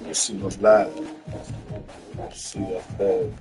decimos nada. Siga usted.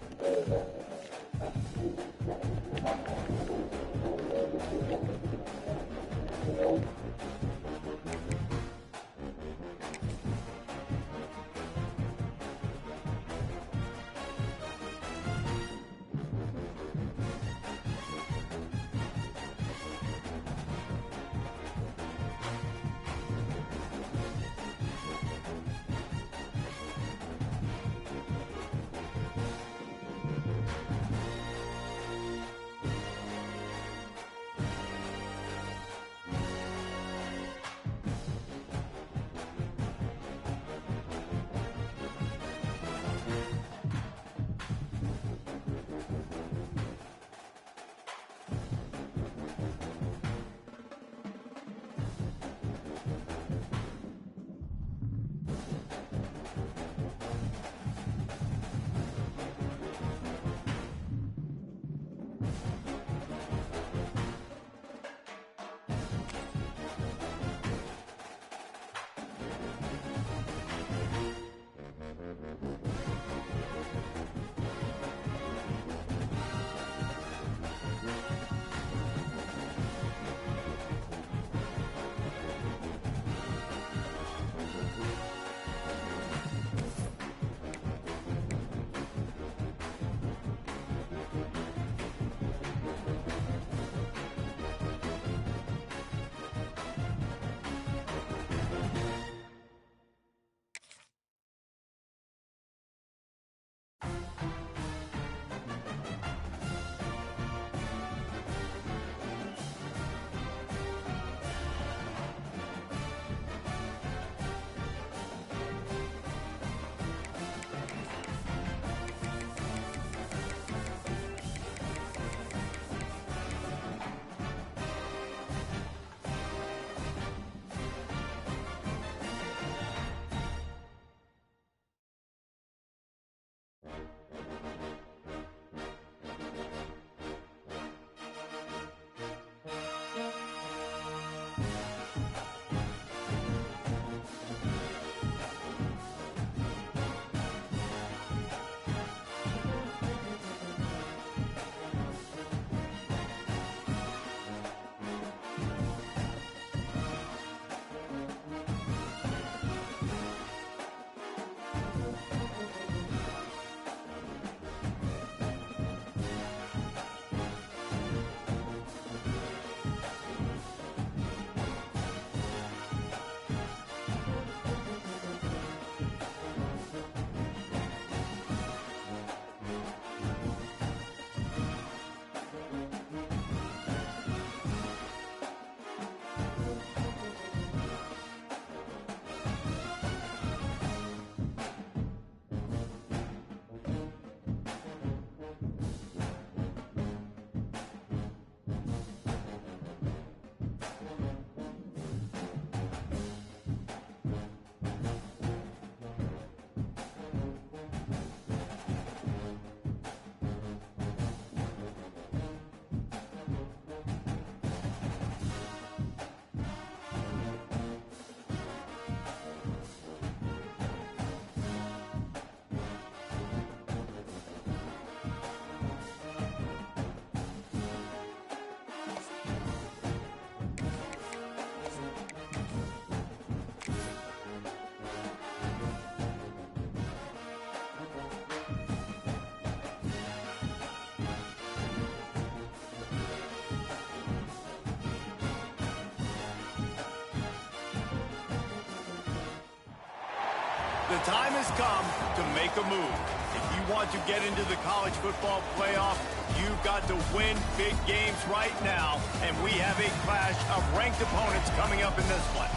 The time has come to make a move. If you want to get into the college football playoff, you've got to win big games right now, and we have a clash of ranked opponents coming up in this one.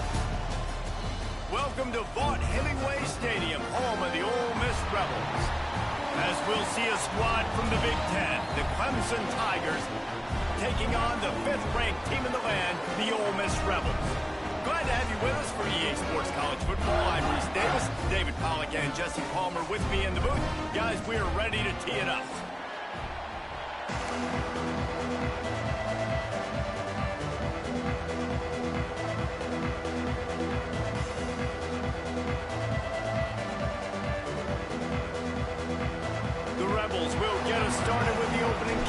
Welcome to Vaught Hemingway Stadium, home of the Ole Miss Rebels. As we'll see a squad from the Big Ten, the Clemson Tigers, taking on the fifth-ranked team in the land, the Ole Miss Rebels. Glad to have you with us for EA Sports College Football. I'm Reese Davis, David Pollack and Jesse Palmer with me in the booth. Guys, we are ready to tee it up.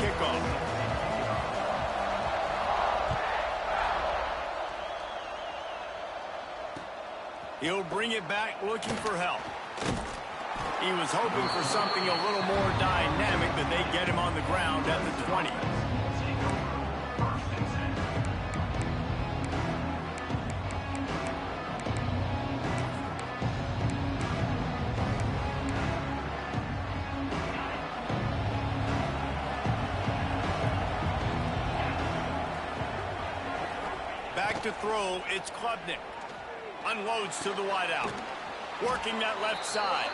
kickoff. He'll bring it back looking for help. He was hoping for something a little more dynamic, but they get him on the ground at the 20. Back to throw, it's Klubnik. Unloads to the wideout. Working that left side.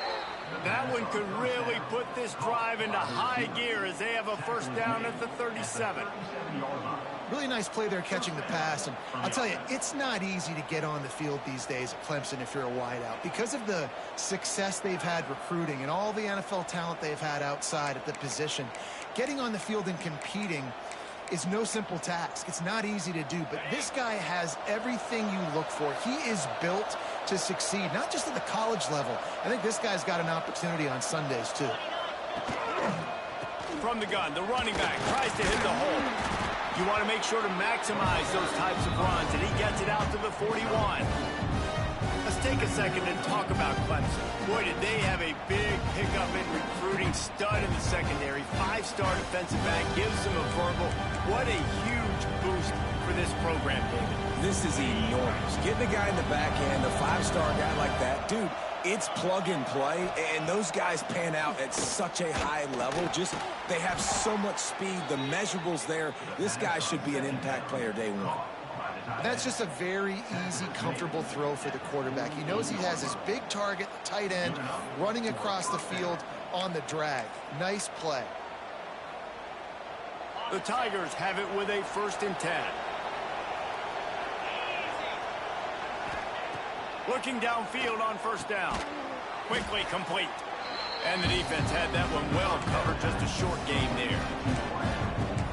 That one could really put this drive into high gear as they have a first down at the 37. Really nice play there catching the pass. And I'll tell you, it's not easy to get on the field these days at Clemson if you're a wideout. Because of the success they've had recruiting and all the NFL talent they've had outside at the position, getting on the field and competing is no simple task. It's not easy to do, but this guy has everything you look for. He is built to succeed, not just at the college level. I think this guy's got an opportunity on Sundays, too. From the gun, the running back tries to hit the hole. You want to make sure to maximize those types of runs, and he gets it out to the 41. Let's take a second and talk about Clemson. Boy, did they have a big pickup in recruiting. Stud in the secondary. 5-star defensive back gives them a verbal. What a huge boost for this program, David. This is enormous. Getting a guy in the back end, a 5-star guy like that, dude, it's plug and play, and those guys pan out at such a high level. Just, they have so much speed. The measurables there. This guy should be an impact player day one. That's just a very easy, comfortable throw for the quarterback. He knows he has his big target, the tight end, running across the field on the drag. Nice play. The Tigers have it with a 1st and 10. Looking downfield on 1st down. Quickly complete. And the defense had that one well covered. Just a short game there.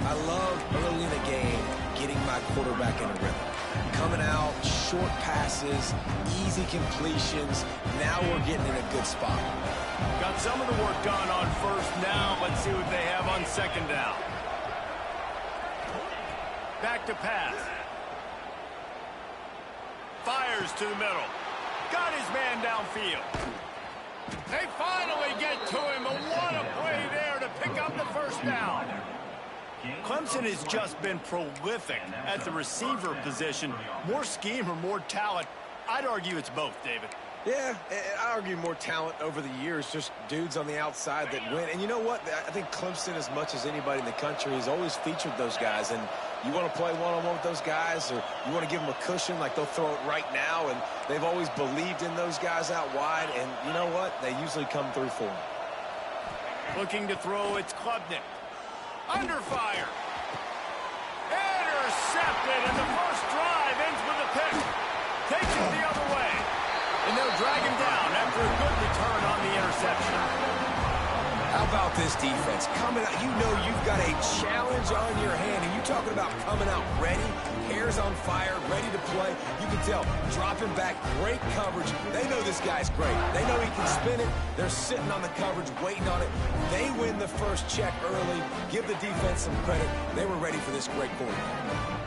I love early in the game getting my quarterback in a rhythm. Coming out, short passes, easy completions. Now we're getting in a good spot. Got some of the work done on 1st. Now let's see what they have on 2nd down. Back to pass. Fires to the middle. Got his man downfield. They finally get to him. And what a play there to pick up the 1st down. Clemson has just been prolific at the receiver position. More scheme or more talent? I'd argue it's both, David. Yeah, I argue more talent over the years, just dudes on the outside that win. And you know what? I think Clemson, as much as anybody in the country, has always featured those guys. And you want to play one-on-one with those guys, or you want to give them a cushion, like they'll throw it right now. And they've always believed in those guys out wide. And you know what? They usually come through for them. Looking to throw, it's Klubnik. Under fire. Intercepted, and the first drive ends with a pick. Takes it the other way. And they'll drag him down after a good return on the interception. How about this defense? Coming out, you know you've got a challenge on your hand, and you're talking about coming out ready, hairs on fire, ready to play. You can tell, dropping back, great coverage. They know this guy's great. They know he can spin it. They're sitting on the coverage, waiting on it. They win the first check early. Give the defense some credit. They were ready for this great quarterback.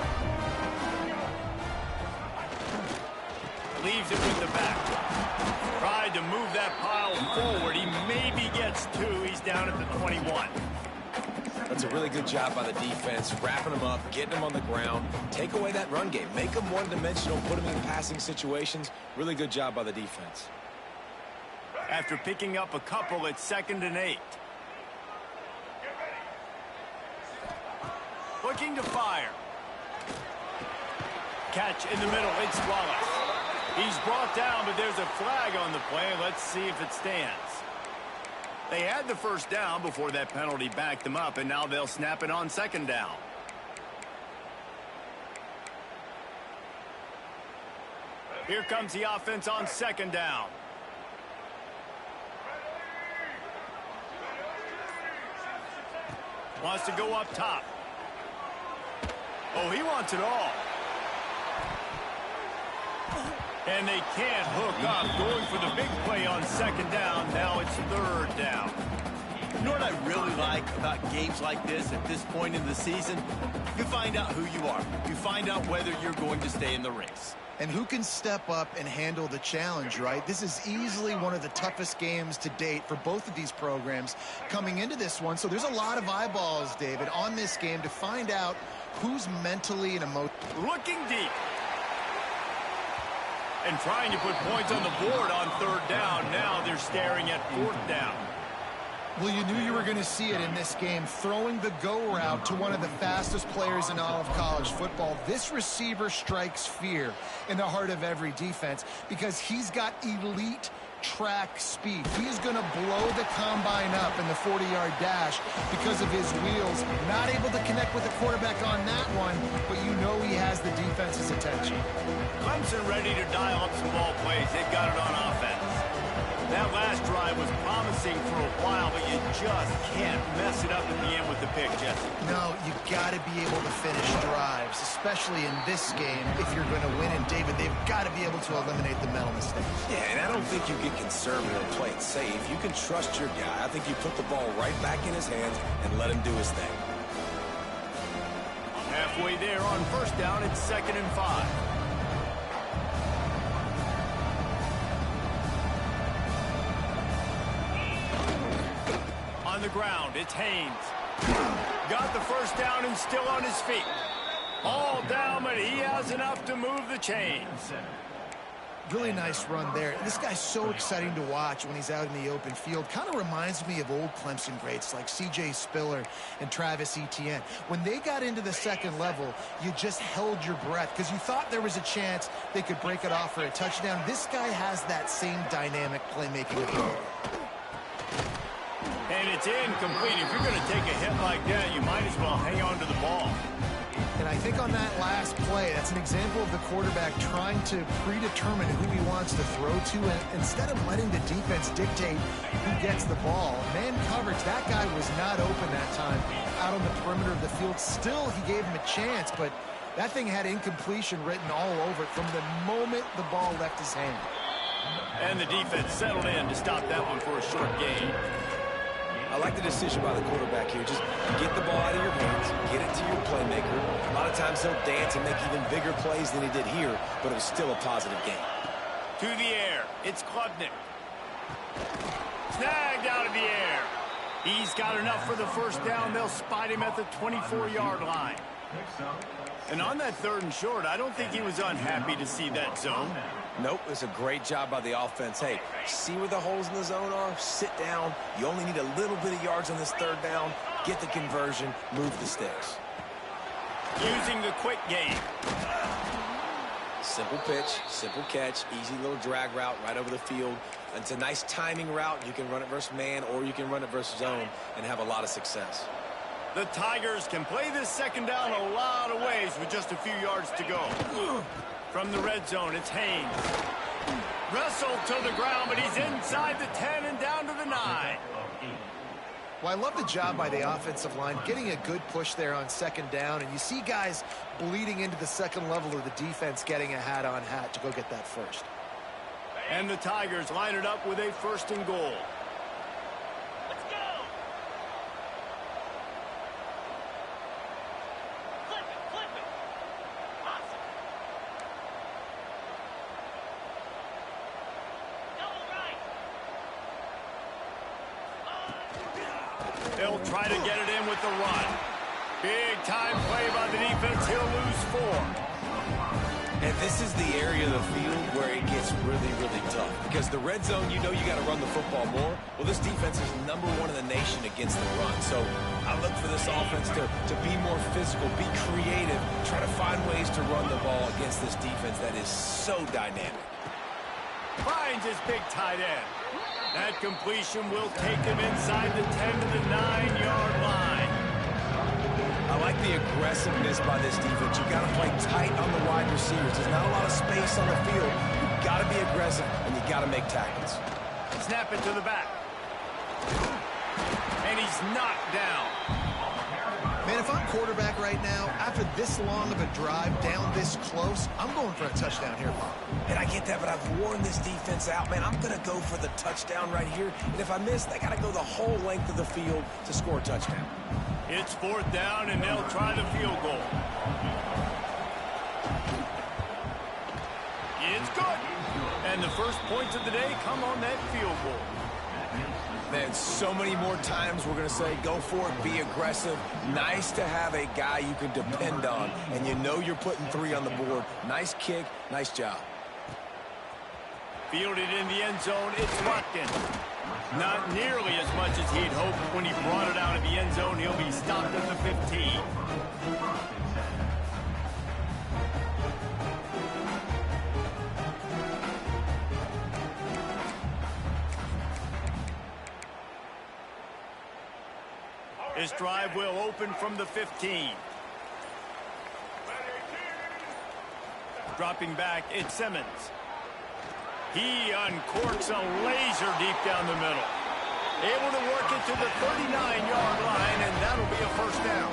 Leaves it with the back. Tried to move that pile forward. He maybe gets 2. He's down at the 21. That's a really good job by the defense, wrapping them up, getting them on the ground. Take away that run game. Make them one-dimensional, put them in passing situations. Really good job by the defense. After picking up a couple, it's 2nd and 8. Looking to fire. Catch in the middle. It's Wallace. He's brought down, but there's a flag on the play. Let's see if it stands. They had the first down before that penalty backed them up, and now they'll snap it on 2nd down. Here comes the offense on 2nd down. Wants to go up top. Oh, he wants it all. And they can't hook up, going for the big play on 2nd down. Now it's 3rd down. know what I really like about games like this at this point in the season? You find out who you are. You find out whether you're going to stay in the race. And who can step up and handle the challenge, right? This is easily one of the toughest games to date for both of these programs coming into this one. So there's a lot of eyeballs, David, on this game to find out who's mentally and emotionally. Looking deep. And trying to put points on the board on third down. Now they're staring at fourth down. Well, you knew you were going to see it in this game, throwing the go route to one of the fastest players in all of college football. This receiver strikes fear in the heart of every defense because he's got elite track speed. He's going to blow the combine up in the 40-yard dash because of his wheels. Not able to connect with the quarterback on that one, but you know he has the defense's attention. Clemson ready to dial up some ball plays. They've got it on offense. That last drive was promising for a while, but you just can't mess it up at the end with the pick, Jesse. No, you got to be able to finish drives, especially in this game if you're going to win. And, David, they've got to be able to eliminate the mental mistakes. Yeah, and I don't think you get conservative and play it safe. You can trust your guy. I think you put the ball right back in his hands and let him do his thing. Halfway there on first down, it's 2nd and 5. On the ground, it's Haynes. Got the first down and still on his feet. All down, but he has enough to move the chains. Really nice run there. This guy's so exciting to watch when he's out in the open field. Kind of reminds me of old Clemson greats like C.J. Spiller and Travis Etienne. When they got into the second level, you just held your breath because you thought there was a chance they could break it off for a touchdown. This guy has that same dynamic playmaking ability. And it's incomplete. If you're going to take a hit like that, you might as well hang on to the ball. And I think on that last play, that's an example of the quarterback trying to predetermine who he wants to throw to, and instead of letting the defense dictate who gets the ball. Man coverage, that guy was not open that time out on the perimeter of the field. Still, he gave him a chance, but that thing had incompletion written all over it from the moment the ball left his hand. And the defense settled in to stop that one for a short gain. I like the decision by the quarterback here. Just get the ball out of your hands, get it to your playmaker. A lot of times he'll dance and make even bigger plays than he did here, but it was still a positive game. To the air, it's Klubnik. Snagged out of the air. He's got enough for the first down. They'll spot him at the 24-yard line. And on that 3rd and short, I don't think he was unhappy to see that zone. Nope, it's a great job by the offense. Hey, see where the holes in the zone are? Sit down. You only need a little bit of yards on this 3rd down. Get the conversion, move the sticks. Using the quick game. Simple pitch, simple catch, easy little drag route right over the field. It's a nice timing route. You can run it versus man or you can run it versus zone and have a lot of success. The Tigers can play this 2nd down a lot of ways with just a few yards to go. From the red zone, it's Haynes. Wrestled to the ground, but he's inside the 10 and down to the 9. Well, I love the job by the offensive line, getting a good push there on 2nd down, and you see guys bleeding into the second level of the defense getting a hat-on-hat to go get that first. And the Tigers line it up with a 1st and goal. They'll try to get it in with the run. Big time play by the defense. He'll lose 4. And this is the area of the field where it gets really, really tough. Because the red zone, you know you got to run the football more. Well, this defense is #1 in the nation against the run. So I look for this offense to be more physical, be creative, try to find ways to run the ball against this defense that is so dynamic. Finds his big tight end. That completion will take him inside the 10 to the 9-yard line. I like the aggressiveness by this defense. You've got to play tight on the wide receivers. There's not a lot of space on the field. You've got to be aggressive, and you've got to make tackles. Snap it to the back. And he's knocked down. Man, if I'm quarterback right now, after this long of a drive down this close, I'm going for a touchdown here, Bob. And I get that, but I've worn this defense out, man. I'm going to go for the touchdown right here. And if I miss, they got to go the whole length of the field to score a touchdown. It's 4th down, and they'll try the field goal. It's good. And the first points of the day come on that field goal. Man, so many more times we're going to say, go for it, be aggressive. Nice to have a guy you can depend on, and you know you're putting 3 on the board. Nice kick, nice job. Fielded in the end zone, it's Watkins. Not nearly as much as he'd hoped. When he brought it out of the end zone, he'll be stopped at the 15. This drive will open from the 15. Dropping back, it's Simmons. He uncorks a laser deep down the middle. Able to work it to the 39-yard line, and that'll be a first down.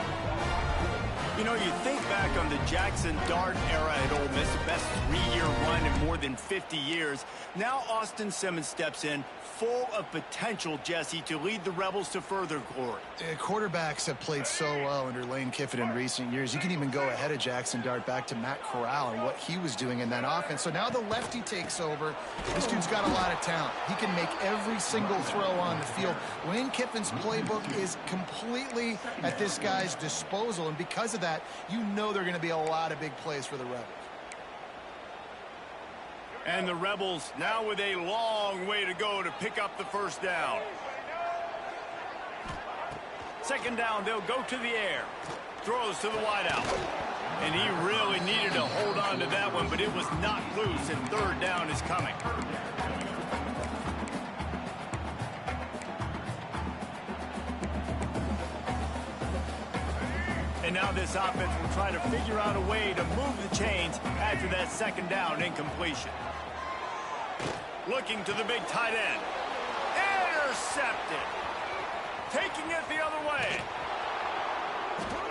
You know, you think back on the Jackson Dart era at Ole Miss, the best 3-year run in more than 50 years. Now Austin Simmons steps in, full of potential, Jesse, to lead the Rebels to further glory. Quarterbacks have played so well under Lane Kiffin in recent years. You can even go ahead of Jackson Dart back to Matt Corral and what he was doing in that offense. So now the lefty takes over. This dude's got a lot of talent. He can make every single throw on the field. Lane Kiffin's playbook is completely at this guy's disposal, and because of that, you know there are going to be a lot of big plays for the Rebels. And the Rebels now with a long way to go to pick up the first down. 2nd down, they'll go to the air. Throws to the wideout. And he really needed to hold on to that one, but it was not loose, and 3rd down is coming. And now this offense will try to figure out a way to move the chains after that 2nd down incompletion. Looking to the big tight end. Intercepted. Taking it the other way.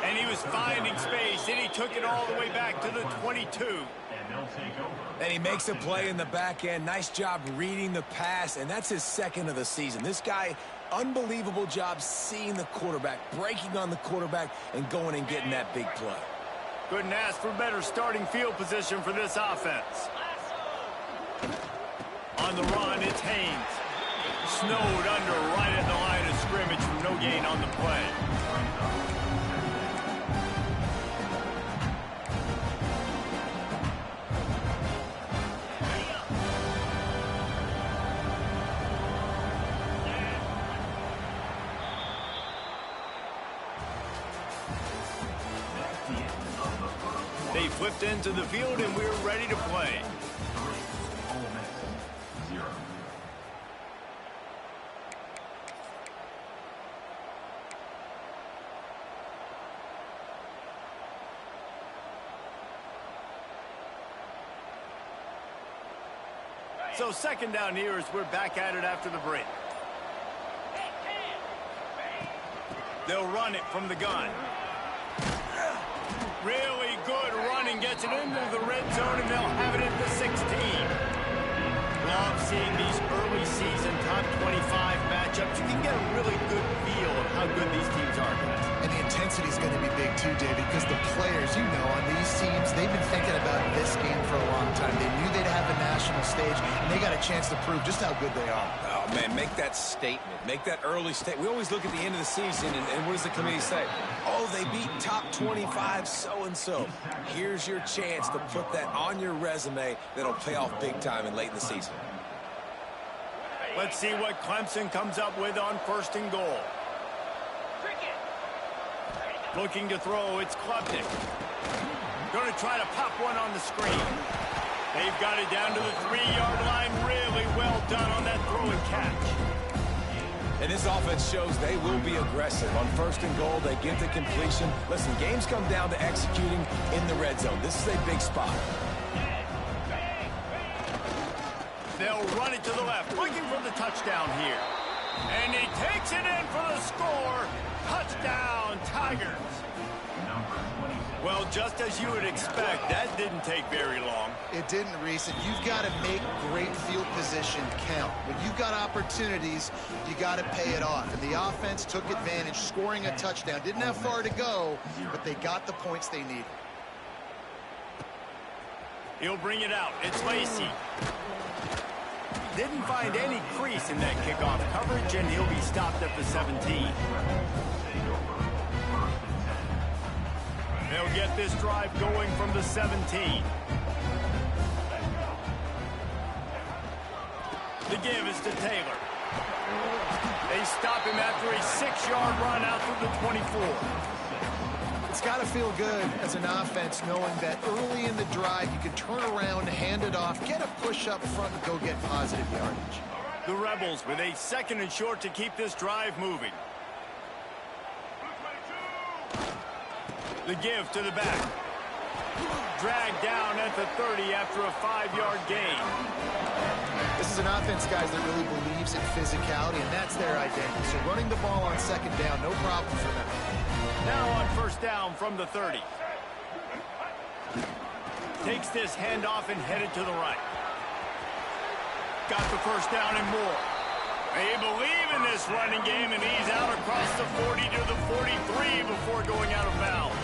And he was finding space, and he took it all the way back to the 22. And he makes a play in the back end. Nice job reading the pass, and that's his 2nd of the season. This guy, unbelievable job seeing the quarterback, breaking on the quarterback, and going and getting that big play. Couldn't ask for better starting field position for this offense. On the run, it's Haynes. Snowed under right at the line of scrimmage for no gain on the play. They flipped into the field, and we're ready to play. So 2nd down here as we're back at it after the break. They'll run it from the gun. Really good running, gets it into the red zone, and they'll have it at the 16. Love seeing these early season top 25 matchups. You can get a really good feel of how good these teams are, guys. And the intensity is going to be big too, David, because the players, you know, on these teams, they've been thinking about this game for a long time. They knew they'd have a national stage, and they got a chance to prove just how good they are. Oh, man, make that statement. Make that early statement. We always look at the end of the season, and what does the committee say? Oh, they beat top 25 so-and-so. Here's your chance to put that on your resume that'll pay off big time and late in the season. Let's see what Clemson comes up with on 1st and goal. Looking to throw, it's Klubnik. Going to try to pop one on the screen. They've got it down to the 3-yard line. Really well done on that throw and catch. And this offense shows they will be aggressive. On 1st and goal, they get the completion. Listen, games come down to executing in the red zone. This is a big spot. They'll run it to the left, looking for the touchdown here. And he takes it in for the score. Touchdown, Tigers. Well, just as you would expect, that didn't take very long. It didn't, Reese. And you've got to make great field position count. When you've got opportunities, you got to pay it off. And the offense took advantage, scoring a touchdown. Didn't have far to go, but they got the points they needed. He'll bring it out. It's Lacey. Didn't find any crease in that kickoff coverage, and he'll be stopped at the 17. They'll get this drive going from the 17. The give is to Taylor. They stop him after a 6-yard run out through the 24. It's got to feel good as an offense knowing that early in the drive you can turn around, hand it off, get a push up front, and go get positive yardage. The Rebels with a 2nd and short to keep this drive moving. The give to the back. Dragged down at the 30 after a 5-yard gain. This is an offense, guys, that really believes in physicality, and that's their identity. So running the ball on 2nd down, no problem for them. Now on 1st down from the 30. Takes this handoff and headed to the right. Got the 1st down and more. They believe in this running game, and he's out across the 40 to the 43 before going out of bounds.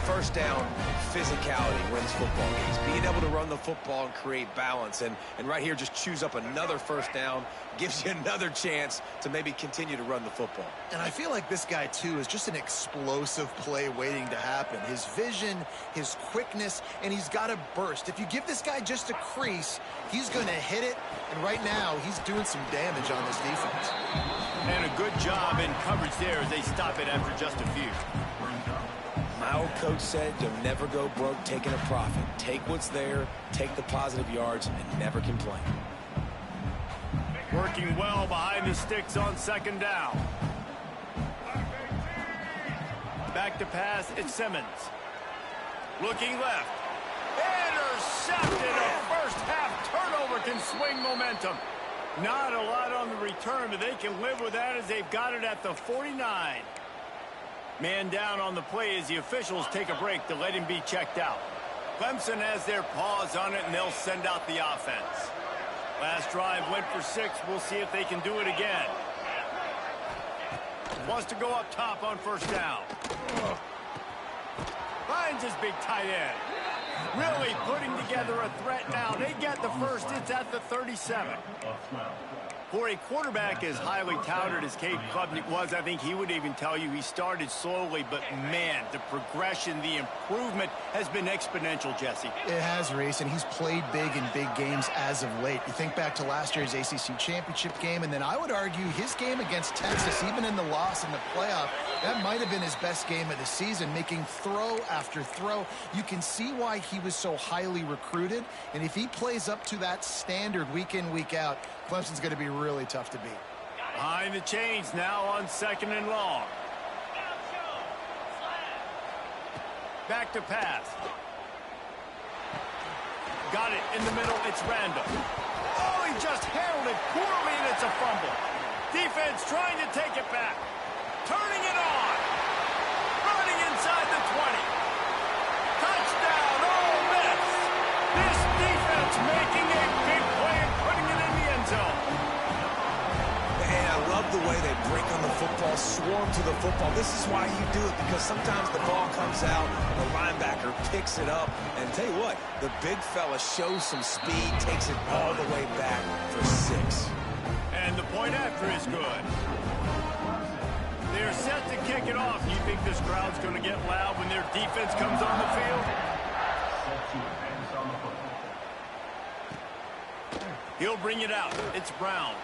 1st down, physicality wins football games. Being able to run the football and create balance. And right here, just choose up another 1st down, gives you another chance to maybe continue to run the football. And I feel like this guy, too, is just an explosive play waiting to happen. His vision, his quickness, and he's got a burst. If you give this guy just a crease, he's going to hit it. And right now, he's doing some damage on this defense. And a good job in coverage there as they stop it after just a few. My old coach said you'll never go broke taking a profit. Take what's there, take the positive yards, and never complain. Working well behind the sticks on 2nd down. Back to pass, it's Simmons. Looking left. Intercepted. A first-half turnover can swing momentum. Not a lot on the return, but they can live with that as they've got it at the 49. Man down on the play as the officials take a break to let him be checked out. Clemson has their paws on it, and they'll send out the offense. Last drive went for 6. We'll see if they can do it again. Wants to go up top on 1st down. Finds his big tight end. Really putting together a threat now. They get the 1st. It's at the 37. For a quarterback as highly touted as Cade Klubnik was, I think he would even tell you he started slowly, but man, the progression, the improvement has been exponential, Jesse. It has, Reese, and he's played big in big games as of late. You think back to last year's ACC championship game, and then I would argue his game against Texas, even in the loss in the playoff, that might have been his best game of the season, making throw after throw. You can see why he was so highly recruited, and if he plays up to that standard week in, week out, Clemson's going to be really tough to beat. Behind the chains now on 2nd and long. Back to pass. Got it in the middle. It's Randall. Oh, he just handled it poorly, and it's a fumble. Defense trying to take it back. Turning it on. Running inside the 20. Touchdown, Ole Miss. This defense making a big play and putting it in the end zone. And I love the way they break on the football, swarm to the football. This is why you do it, because sometimes the ball comes out, the linebacker picks it up, and tell you what, the big fella shows some speed, takes it all the way back for 6. And the point after is good. They're set to kick it off. You think this crowd's going to get loud when their defense comes on the field? He'll bring it out. It's Brown.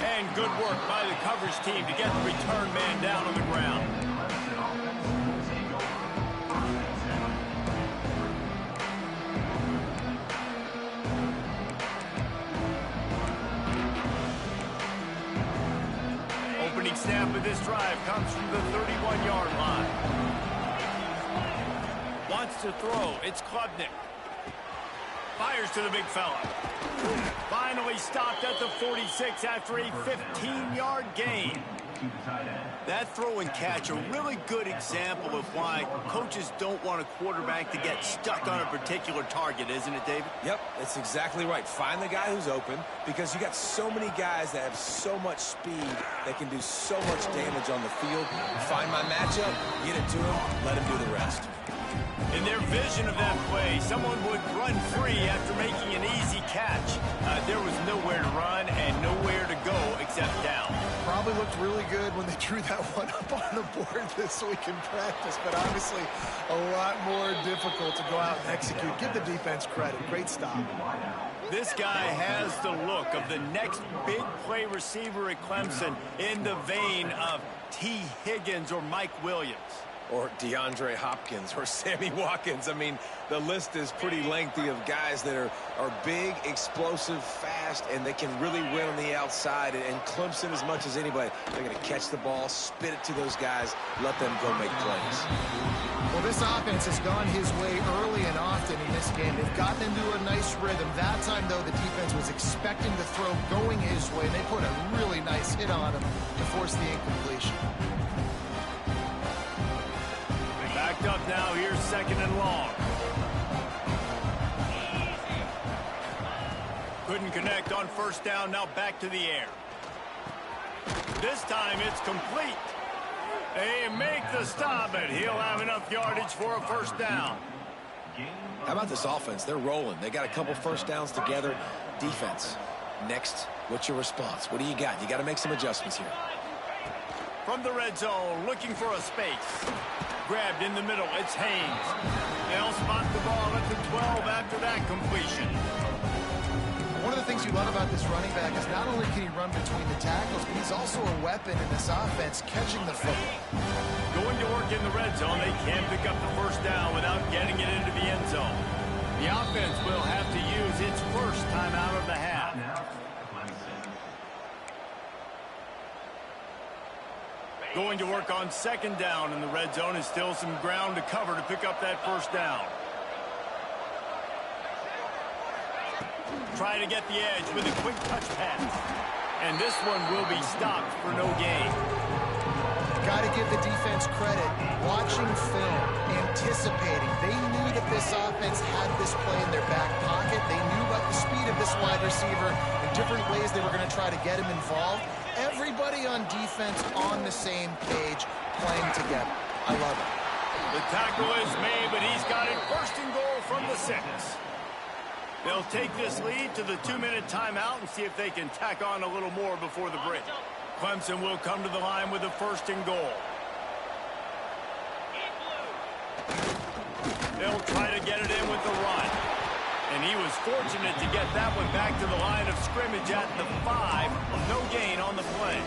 And good work by the coverage team to get the return man down on the ground. Opening snap of this drive comes from the 31-yard line. Wants to throw. It's Klubnik. Fires to the big fella. Finally stopped at the 46 after a 15-yard gain. That throw and catch, a really good example of why coaches don't want a quarterback to get stuck on a particular target, isn't it, David? Yep, that's exactly right. Find the guy who's open, because you got so many guys that have so much speed that can do so much damage on the field. Find my matchup, get it to him, let him do the rest. In their vision of that play, someone would run free after making an easy catch. There was nowhere to run and nowhere to go except down. Probably looked really good when they drew that one up on the board this week in practice, but obviously a lot more difficult to go out and execute. Give the defense credit. Great stop. This guy has the look of the next big play receiver at Clemson, in the vein of T. Higgins or Mike Williams. Or DeAndre Hopkins or Sammy Watkins. I mean, the list is pretty lengthy of guys that are big, explosive, fast, and they can really win on the outside. And Clemson, as much as anybody, they're going to catch the ball, spit it to those guys, let them go make plays. Well, this offense has gone his way early and often in this game. They've gotten into a nice rhythm. That time, though, the defense was expecting the throw going his way, and they put a really nice hit on him to force the incompletion. Backed up now, here's second and long. Couldn't connect on first down, now back to the air. This time it's complete. They make the stop, and he'll have enough yardage for a first down. How about this offense? They're rolling. They got a couple first downs together. Defense, next, what's your response? What do you got? You got to make some adjustments here. From the red zone, looking for a space. Grabbed in the middle, it's Haynes. They'll spot the ball at the 12 after that completion. One of the things you love about this running back is not only can he run between the tackles, but he's also a weapon in this offense, catching the football. Going to work in the red zone, they can pick up the first down without getting it into the end zone. The offense will have to use its first timeout of the half. Going to work on second down in the red zone, is still some ground to cover to pick up that first down. Try to get the edge with a quick touch pass. And this one will be stopped for no gain. Got to give the defense credit. Watching film, anticipating. They knew that this offense had this play in their back pocket. They knew about the speed of this wide receiver. In different ways they were going to try to get him involved. Everybody on defense on the same page, playing together. I love it. The tackle is made, but he's got it first and goal from the 6. They'll take this lead to the 2-minute timeout and see if they can tack on a little more before the break. Clemson will come to the line with a first and goal. They'll try to get it in with the run. And he was fortunate to get that one back to the line of scrimmage at the 5. No gain on the play.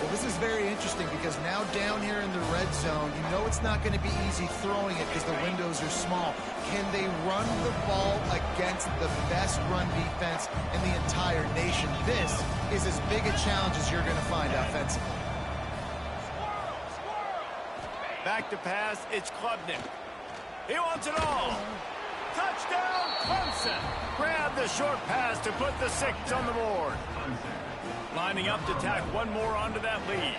Well, this is very interesting because now down here in the red zone, you know it's not going to be easy throwing it because the windows are small. Can they run the ball against the best run defense in the entire nation? This is as big a challenge as you're going to find offensively. Back to pass, it's Klubnik. He wants it all. Touchdown, Clemson. Grab the short pass to put the 6 on the board. Lining up to tack one more onto that lead.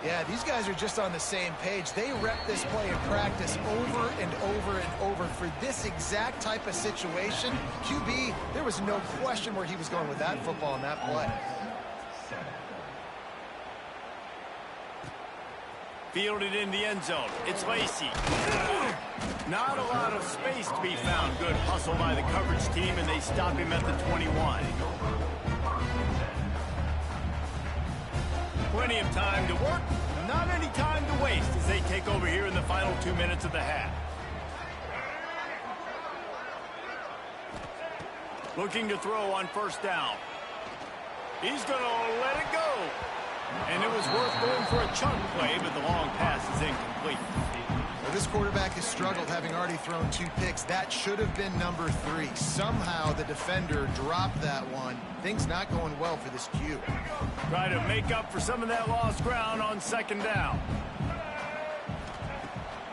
Yeah, these guys are just on the same page. They rep this play in practice over and over and over for this exact type of situation. QB, there was no question where he was going with that football in that play. Fielded in the end zone. It's Lacey. Not a lot of space to be found. Good hustle by the coverage team, and they stop him at the 21. Plenty of time to work, not any time to waste as they take over here in the final 2 minutes of the half. Looking to throw on first down. He's going to let it go. And it was worth going for a chunk play, but the long pass is incomplete. Well, this quarterback has struggled, having already thrown 2 picks. That should have been number 3. Somehow the defender dropped that one. Things not going well for this Q. Try to make up for some of that lost ground on second down.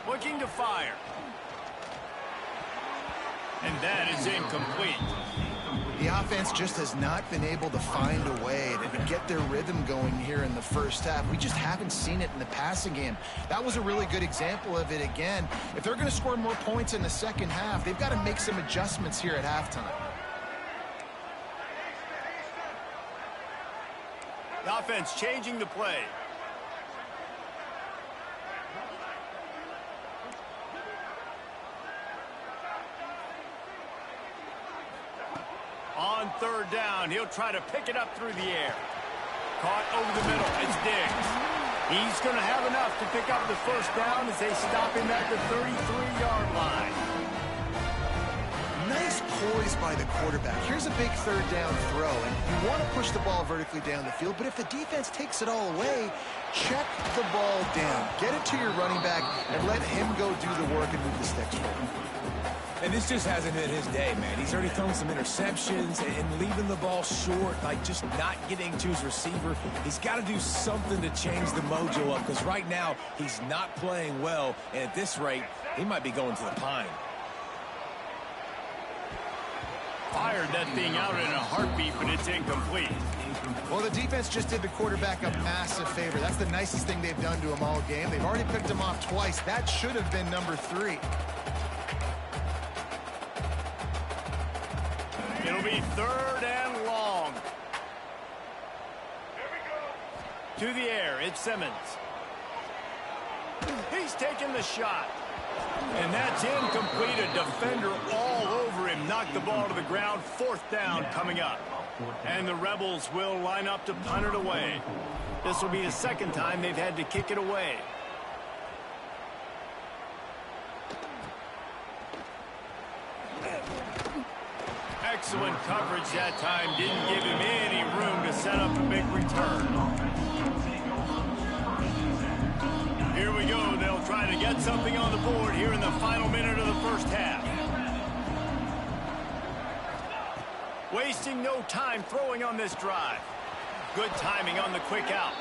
Looking to fire. And that is incomplete. The offense just has not been able to find a way to get their rhythm going here in the first half. We just haven't seen it in the passing game. That was a really good example of it again. If they're going to score more points in the second half, they've got to make some adjustments here at halftime. The offense changing the play. On third down, he'll try to pick it up through the air. Caught over the middle. It's Diggs. He's going to have enough to pick up the first down as they stop him at the 33-yard line. Nice poise by the quarterback. Here's a big third down throw, and you want to push the ball vertically down the field, but if the defense takes it all away, check the ball down. Get it to your running back and let him go do the work and move the sticks forward. And this just hasn't been his day, man. He's already thrown some interceptions and leaving the ball short, like just not getting to his receiver. He's got to do something to change the mojo up, because right now he's not playing well, and at this rate, he might be going to the pine. Fired that thing out in a heartbeat, but it's incomplete. Well, the defense just did the quarterback a massive favor. That's the nicest thing they've done to him all game. They've already picked him off twice. That should have been number 3. It'll be third and long. To the air, it's Simmons. He's taking the shot. And that's incomplete. A defender all over him. Knocked the ball to the ground. Fourth down coming up. And the Rebels will line up to punt it away. This will be the second time they've had to kick it away. Excellent coverage that time. Didn't give him any room to set up a big return. Here we go. They'll try to get something on the board here in the final minute of the first half. Wasting no time throwing on this drive. Good timing on the quick out.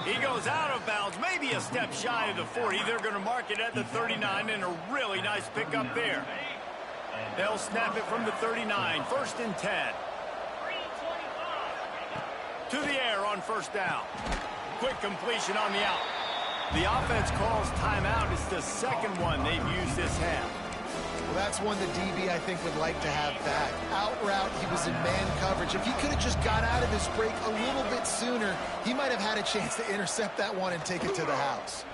He goes out of bounds, maybe a step shy of the 40. They're going to mark it at the 39, and a really nice pickup there. They'll snap it from the 39. First and 10. To the air on first down. Quick completion on the out. The offense calls timeout. It's the second one they've used this half. Well, that's one the DB, I think, would like to have back. Out route, he was in man coverage. If he could have just got out of his break a little bit sooner, he might have had a chance to intercept that one and take it to the house.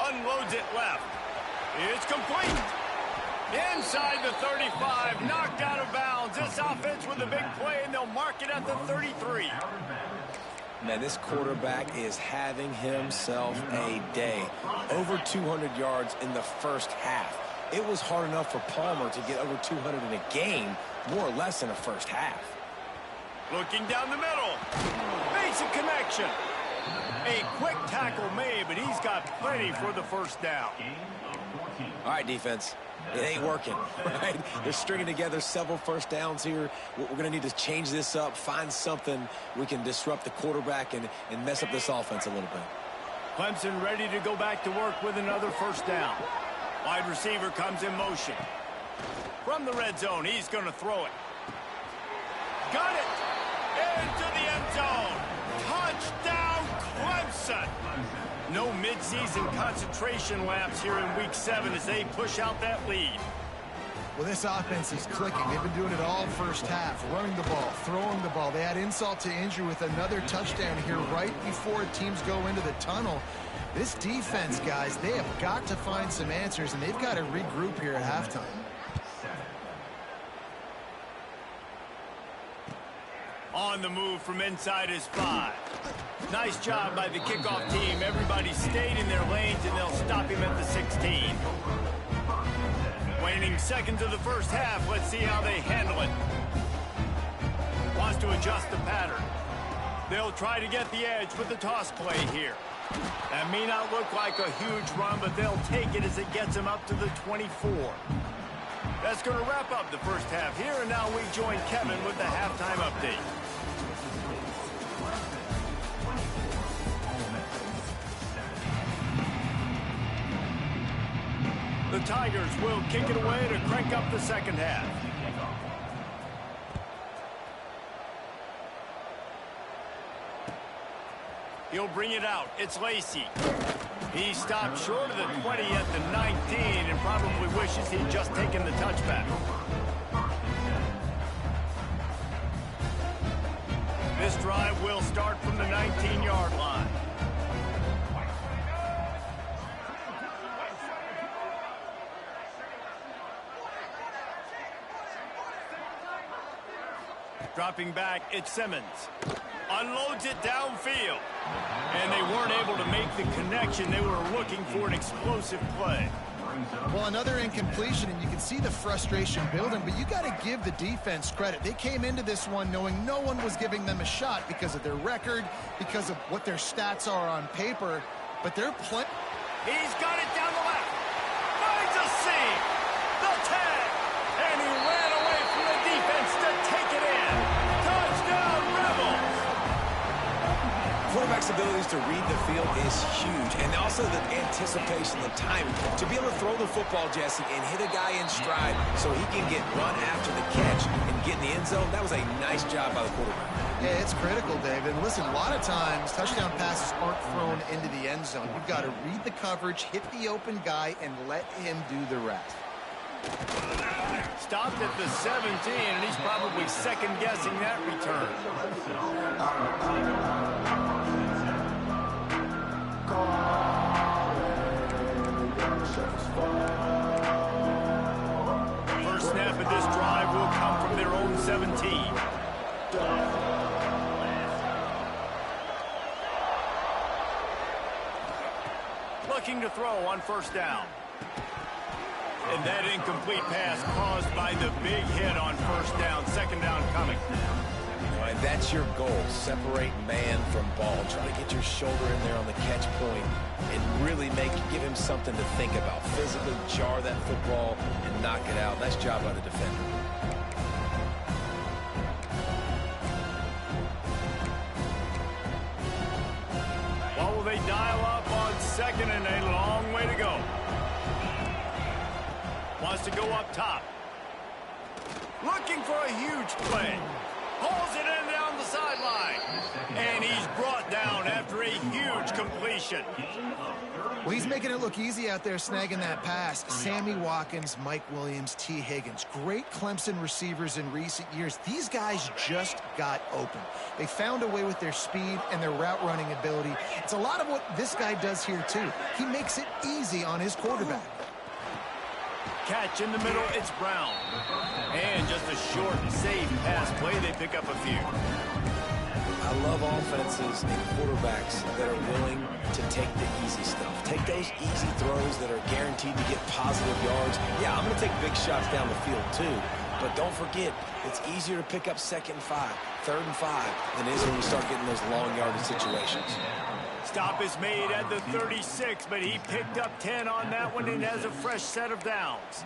Unloads it left. It's complete. Inside the 35, knocked out of bounds. This offense with a big play, and they'll mark it at the 33. Man, this quarterback is having himself a day. Over 200 yards in the first half. It was hard enough for Palmer to get over 200 in a game, more or less in a first half. Looking down the middle. Makes a connection. A quick tackle made, but he's got plenty for the first down. All right, defense. It ain't working, right? They're stringing together several first downs here. We're going to need to change this up, find something we can disrupt the quarterback and mess up this offense a little bit. Clemson ready to go back to work with another first down. Wide receiver comes in motion. From the red zone, he's going to throw it. Got it! Into the end zone! Touchdown, Clemson! No midseason concentration lapse here in Week 7 as they push out that lead. Well, this offense is clicking. They've been doing it all first half, running the ball, throwing the ball. They had insult to injury with another touchdown here right before teams go into the tunnel. This defense, guys, they have got to find some answers, and they've got to regroup here at halftime. On the move from inside his 5. Nice job by the kickoff team. Everybody stayed in their lanes, and they'll stop him at the 16. Waning seconds of the first half. Let's see how they handle it. Wants to adjust the pattern. They'll try to get the edge with the toss play here. That may not look like a huge run, but they'll take it as it gets them up to the 24. That's going to wrap up the first half here, and now we join Kevin with the halftime update. The Tigers will kick it away to crank up the second half. He'll bring it out. It's Lacey. He stopped short of the 20 at the 19 and probably wishes he'd just taken the touchback. This drive will start from the 19-yard line. Dropping back, it's Simmons. Unloads it downfield. And they weren't able to make the connection. They were looking for an explosive play. Well, another incompletion, and you can see the frustration building, but you got to give the defense credit. They came into this one knowing no one was giving them a shot because of their record, because of what their stats are on paper, but they're playing. He's got it down the left. Finds a seam. The tag. And he ran away from the defense to take it in. Touchdown, Rebels. Quarterback's abilities to read the field is huge, and also the anticipation, the timing. To be able to throw the football, Jesse, and hit a guy in stride so he can get run after the catch and get in the end zone, that was a nice job by the quarterback. Yeah, it's critical, David. And listen, a lot of times touchdown passes aren't thrown into the end zone. You've got to read the coverage, hit the open guy, and let him do the rest. Stopped at the 17, and he's probably second-guessing that return. First snap of this drive will come from their own 17. Looking to throw on first down. And that incomplete pass caused by the big hit on first down. Second down coming. And that's your goal. Separate man from ball. Try to get your shoulder in there on the catch point and really give him something to think about. Physically jar that football and knock it out. Nice job by the defender. What will they dial up on second, and a long way to go. Wants to go up top. Looking for a huge play. Pulls it in down the sideline. And he's brought down after a huge completion. Well, he's making it look easy out there snagging that pass. Sammy Watkins, Mike Williams, T. Higgins. Great Clemson receivers in recent years. These guys just got open. They found a way with their speed and their route running ability. It's a lot of what this guy does here, too. He makes it easy on his quarterback. Catch in the middle, it's Brown. And just a short, safe pass play. They pick up a few. I love offenses and quarterbacks that are willing to take the easy stuff. Take those easy throws that are guaranteed to get positive yards. Yeah, I'm going to take big shots down the field too. But don't forget, it's easier to pick up 2nd and 5, 3rd and 5 than it is when we start getting those long yardage situations. Stop is made at the 36, but he picked up 10 on that one and has a fresh set of downs.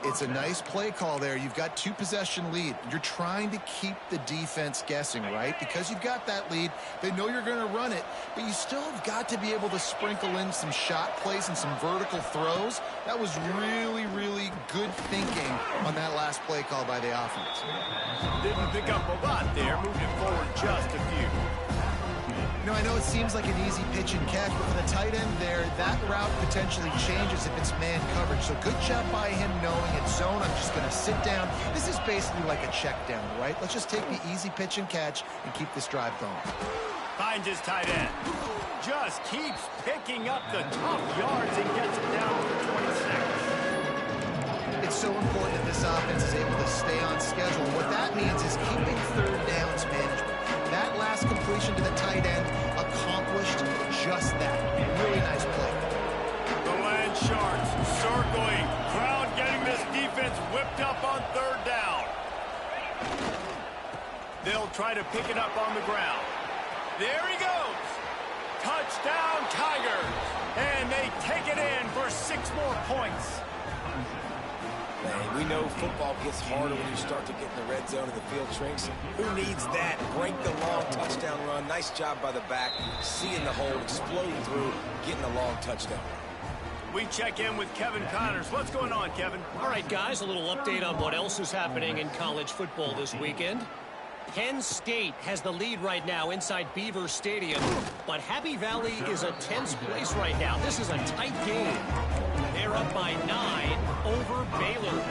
It's a nice play call there. You've got 2-possession lead. You're trying to keep the defense guessing, right? Because you've got that lead, they know you're going to run it, but you still have got to be able to sprinkle in some shot plays and some vertical throws. That was really, really good thinking on that last play call by the offense. Didn't pick up a lot there, moved it forward just a few. You know, I know it seems like an easy pitch and catch, but for the tight end there, that route potentially changes if it's man coverage. So good job by him knowing it's zone. I'm just going to sit down. This is basically like a check down, right? Let's just take the easy pitch and catch and keep this drive going. Finds his tight end. Just keeps picking up the tough yards and gets it down to the 26. It's so important that this offense is able to stay on schedule. What that means is keeping third downs management. That last completion to the tight end accomplished just that. Really nice play. The Land Sharks circling. Crowd getting this defense whipped up on third down. They'll try to pick it up on the ground. There he goes. Touchdown, Tigers. And they take it in for 6 more points. Man, we know football gets harder when you start to get in the red zone and the field shrinks. Who needs that? Break the long touchdown run. Nice job by the back. Seeing the hole, exploding through, getting a long touchdown. We check in with Kevin Connors. What's going on, Kevin? All right, guys, a little update on what else is happening in college football this weekend. Penn State has the lead right now inside Beaver Stadium, but Happy Valley is a tense place right now. This is a tight game. They're up by 9 over Baylor.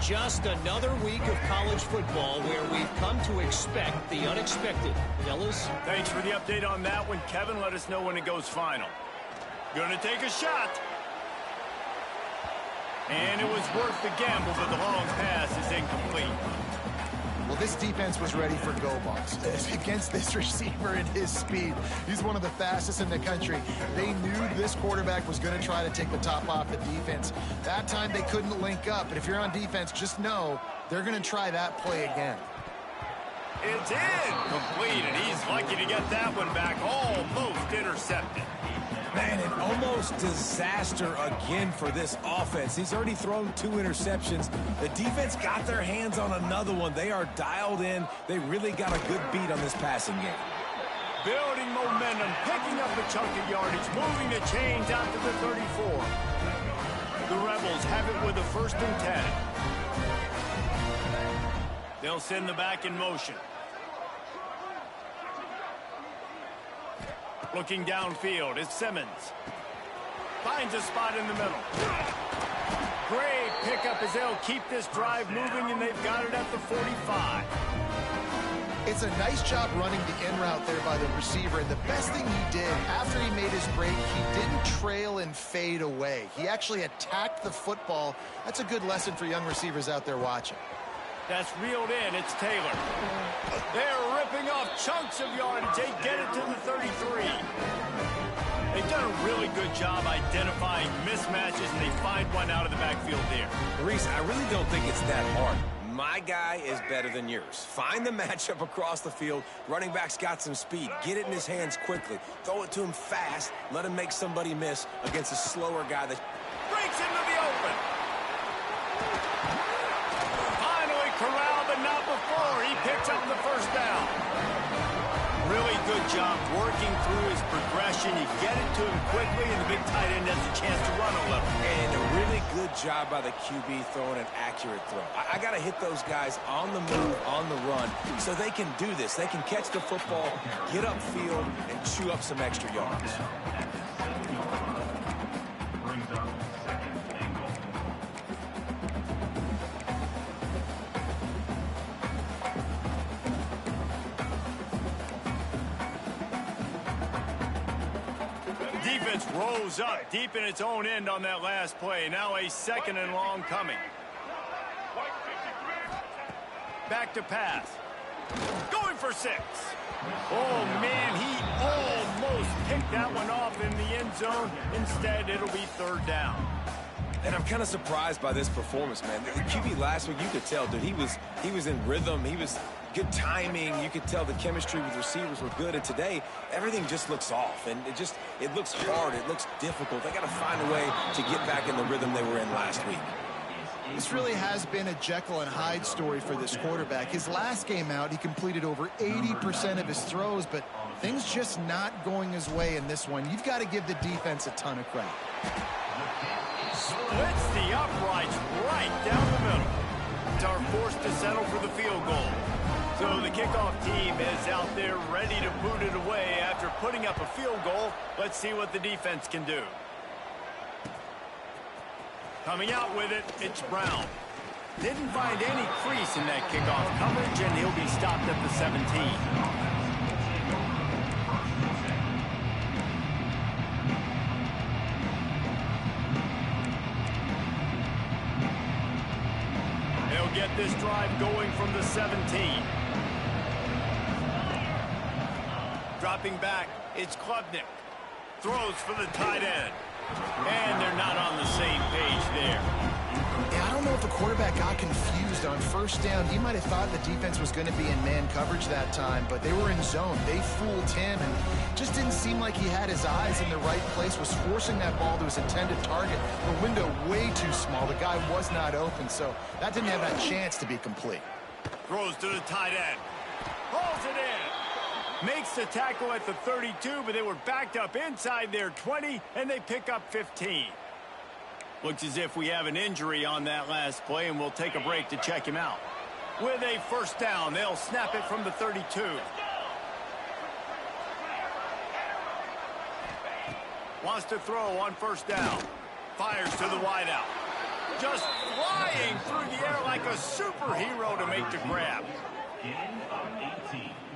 Just another week of college football where we've come to expect the unexpected. Fellas? Thanks for the update on that one, Kevin. Let us know when it goes final. Gonna take a shot. And it was worth the gamble, but the long pass is incomplete. Well, this defense was ready for go balls. Against this receiver and his speed, he's one of the fastest in the country. They knew this quarterback was going to try to take the top off the defense. That time they couldn't link up, but if you're on defense, just know they're going to try that play again. It's incomplete, and he's lucky to get that one back. Almost intercepted. Man, an almost disaster again for this offense. He's already thrown 2 interceptions. The defense got their hands on another one. They are dialed in. They really got a good beat on this passing game. Building momentum, picking up a chunk of yardage, moving the chains out to the 34. The Rebels have it with a 1st and 10. They'll send the back in motion. Looking downfield, it's Simmons. Finds a spot in the middle. Great pickup as they'll keep this drive moving, and they've got it at the 45. It's a nice job running the in route there by the receiver, and the best thing he did after he made his break, he didn't trail and fade away. He actually attacked the football. That's a good lesson for young receivers out there watching. That's reeled in. It's Taylor. They're ripping off chunks of yardage. They get it to the 33. They've done a really good job identifying mismatches, and they find one out of the backfield there. Reese, I really don't think it's that hard. My guy is better than yours. Find the matchup across the field. Running back's got some speed. Get it in his hands quickly. Throw it to him fast. Let him make somebody miss against a slower guy that Breaks into the open. Corral, but not before. He picks up the 1st down. Really good job working through his progression. You get it to him quickly, and the big tight end has a chance to run a little. And a really good job by the QB throwing an accurate throw. I got to hit those guys on the move, on the run, so they can do this. They can catch the football, get upfield, and chew up some extra yards. Defense rolls up deep in its own end on that last play. Now a 2nd and long coming. Back to pass. Going for 6. Oh, man, he almost picked that one off in the end zone. Instead, it'll be 3rd down. And I'm kind of surprised by this performance, man. The QB last week, you could tell, dude, he was in rhythm. He was good timing. You could tell the chemistry with receivers were good. And today, everything just looks off. And it looks hard. It looks difficult. They got to find a way to get back in the rhythm they were in last week. This really has been a Jekyll and Hyde story for this quarterback. His last game out, he completed over 80% of his throws, but things just not going his way in this one. You've got to give the defense a ton of credit. Splits the uprights right down the middle. Are forced to settle for the field goal. So the kickoff team is out there ready to boot it away after putting up a field goal. Let's see what the defense can do. Coming out with it, it's Brown. Didn't find any crease in that kickoff coverage, and he'll be stopped at the 17. Get this drive going from the 17. Dropping back, it's Klubnik. Throws for the tight end. And they're not on the same page there. Yeah, I don't know if the quarterback got confused on 1st down. He might have thought the defense was going to be in man coverage that time, but they were in zone. They fooled him, and just didn't seem like he had his eyes in the right place, was forcing that ball to his intended target. The window way too small. The guy was not open, so that didn't have that chance to be complete. Throws to the tight end. Hauls it in. Makes the tackle at the 32, but they were backed up inside their 20, and they pick up 15. Looks as if we have an injury on that last play, and we'll take a break to check him out. with a first down. They'll snap it from the 32. Wants to throw on first down. Fires to the wideout. Just flying through the air like a superhero to make the grab.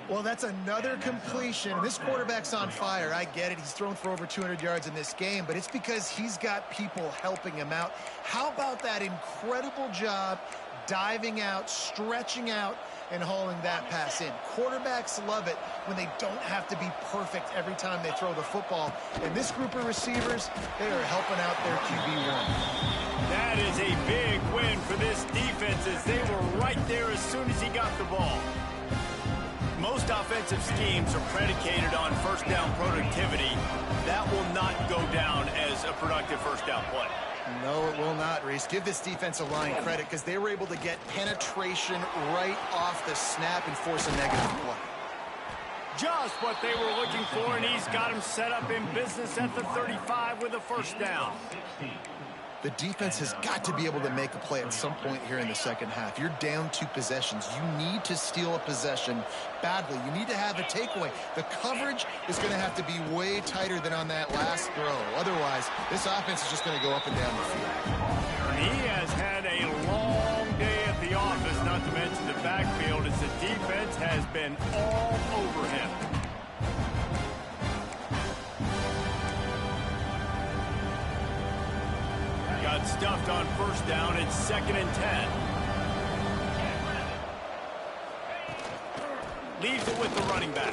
Well, that's another completion. This quarterback's on fire. I get it. He's thrown for over 200 yards in this game, but it's because he's got people helping him out. How about that incredible job diving out, stretching out, and hauling that pass in? Quarterbacks love it when they don't have to be perfect every time they throw the football. And this group of receivers, they are helping out their QB1. That is a big win for this defense as they were right there as soon as he got the ball. Most offensive schemes are predicated on first down productivity. That will not go down as a productive first down play. No, it will not, Reese. Give this defensive line credit because they were able to get penetration right off the snap and force a negative play. Just what they were looking for, and he's got him set up in business at the 35 with a first down. The defense has got to be able to make a play at some point here in the second half. You're down 2 possessions. You need to steal a possession badly. You need to have a takeaway. The coverage is going to have to be way tighter than on that last throw. Otherwise, this offense is just going to go up and down the field. He has had a long day at the office, not to mention the backfield, as the defense has been all over him. Got stuffed on first down. It's 2nd and 10. Leaves it with the running back.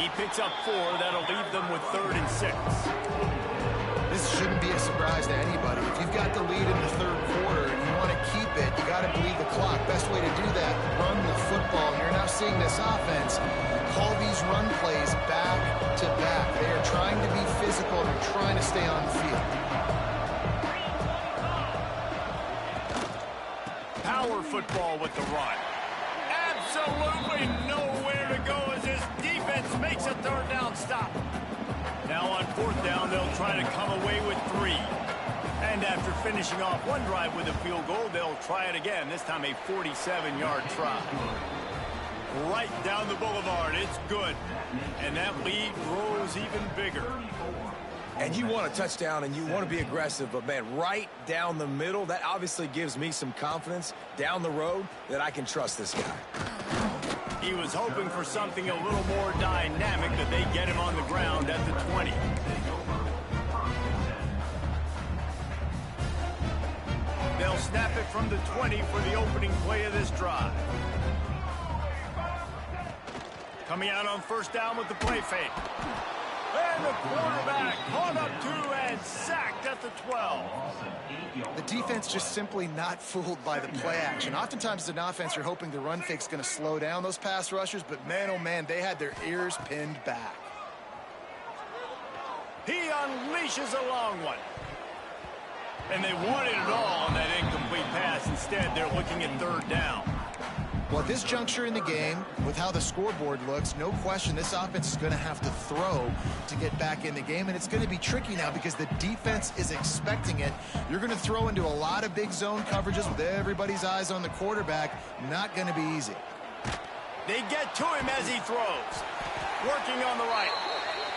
He picks up 4. That'll leave them with 3rd and 6. This shouldn't be a surprise to anybody. If you've got the lead in the 3rd quarter and you want to keep it, you got to bleed the clock. Best way to do that, run the football. You're now seeing this offense call these run plays back to back. They are trying to be physical. They're trying to stay on the field. Power football with the run. Absolutely nowhere to go as this defense makes a 3rd down stop. Now on 4th down, they'll try to come away with 3. And after finishing off one drive with a field goal, they'll try it again, this time a 47-yard try. Right down the boulevard, it's good. And that lead grows even bigger. And you want a touchdown and you want to be aggressive, but man, right down the middle, that obviously gives me some confidence down the road that I can trust this guy. He was hoping for something a little more dynamic, but they get him on the ground at the 20. They'll snap it from the 20 for the opening play of this drive. Coming out on first down with the play fake. And the quarterback caught up to and sacked at the 12. The defense just simply not fooled by the play action. Oftentimes as an offense, you're hoping the run fake's going to slow down those pass rushers, but man, oh man, they had their ears pinned back. He unleashes a long one. And they wanted it all on that incomplete pass. Instead, they're looking at 3rd down. Well, at this juncture in the game, with how the scoreboard looks, no question this offense is going to have to throw to get back in the game, and it's going to be tricky now because the defense is expecting it. You're going to throw into a lot of big zone coverages with everybody's eyes on the quarterback. Not going to be easy. They get to him as he throws. Working on the right.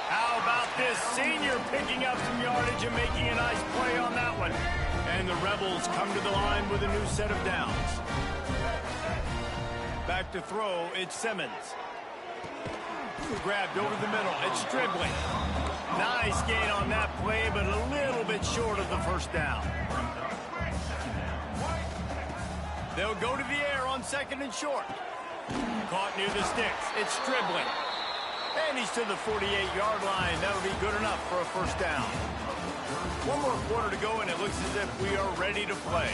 How about this senior picking up some yardage and making a nice play on that one? And the Rebels come to the line with a new set of downs. Back to throw, it's Simmons. Grabbed over the middle, it's Stribling. Nice gain on that play, but a little bit short of the first down. They'll go to the air on 2nd and short. Caught near the sticks, it's Stribling. And he's to the 48-yard line. That'll be good enough for a first down. One more quarter to go, and it looks as if we are ready to play.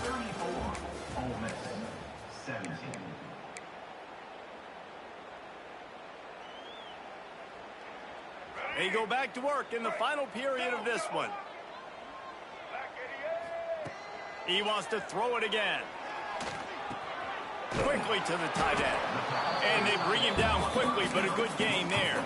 34, Ole Miss, 17. They go back to work in the final period of this one. He wants to throw it again. Quickly to the tight end. And they bring him down quickly, but a good gain there.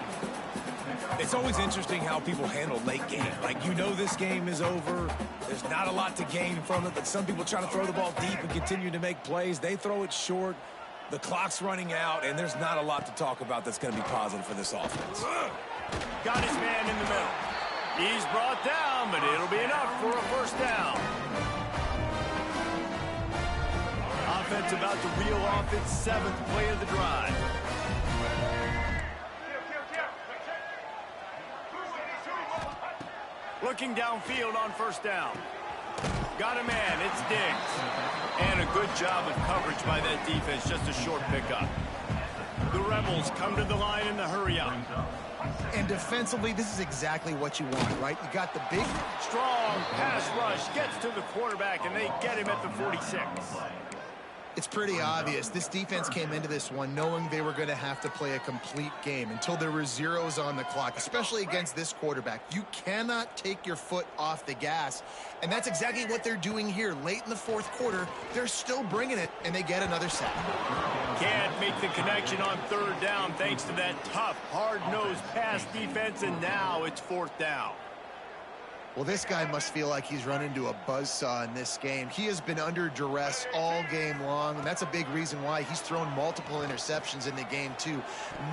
It's always interesting how people handle late game. Like, you know this game is over. There's not a lot to gain from it, but some people try to throw the ball deep and continue to make plays. They throw it short. The clock's running out, and there's not a lot to talk about that's going to be positive for this offense. Got his man in the middle. He's brought down, but it'll be enough for a first down. Offense about to reel off its 7th play of the drive. Looking downfield on first down. Got a man, it's Diggs. And a good job of coverage by that defense, just a short pickup. The Rebels come to the line in the hurry-up. And defensively, this is exactly what you want, right? You got the big... Strong pass rush gets to the quarterback, and they get him at the 46. It's pretty obvious. This defense came into this one knowing they were going to have to play a complete game until there were zeros on the clock, especially against this quarterback. You cannot take your foot off the gas, and that's exactly what they're doing here. Late in the 4th quarter, they're still bringing it, and they get another sack. Can't make the connection on 3rd down thanks to that tough, hard-nosed pass defense, and now it's 4th down. Well, this guy must feel like he's run into a buzzsaw in this game. He has been under duress all game long, and that's a big reason why he's thrown multiple interceptions in the game, too.